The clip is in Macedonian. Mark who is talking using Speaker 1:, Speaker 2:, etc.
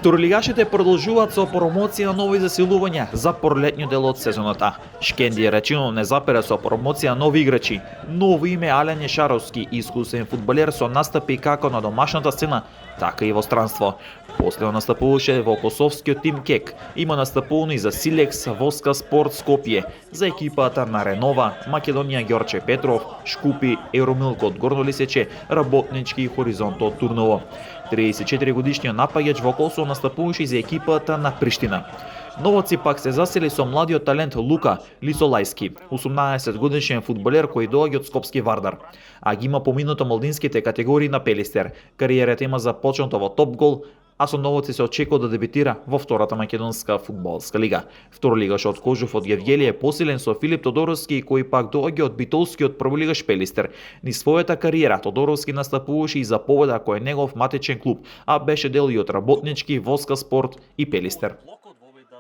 Speaker 1: Второлигашите продолжуваат со промоција на нови засилувања за пролетниот дел од сезоната. Шкенди Рачинов не запера со промоција нови играчи. Ново име Ален Ешаровски, искусен фудбалер со настапи како на домашната сцена, така и во странство. Последно настапуваше во косовскиот тим Кек. Има настапувано и за Силекс, Воска Спорт Скопје, за екипата на Ренова, Македонија Ѓорче Петров, Шкупи, Евромилко од Горно Лисече, Работнички и Хоризонт од Турново. 34 годишниот напаѓач во Косово настапуваше и за екипата на Приштина. Новоци пак се засели со младиот талент Лука Лисолајски, 18 годишен фудбалер кој доаѓа од Скопски Вардар, а ги има поминато молдинските категории на Пелистер. Кариерата има започната во Топгол, а со новоци се очекува да дебитира во втората македонска фудбалска лига. Второлигашот Кожув од Гевгели е посилен со Филип Тодоровски, кој пак доаѓа од битолскиот прволигаш Пелистер. Низ својата кариера Тодоровски настапуваше и за Поведа кој е негов матичен клуб, а беше дел и од Работнички, Воска Спорт и Пелистер.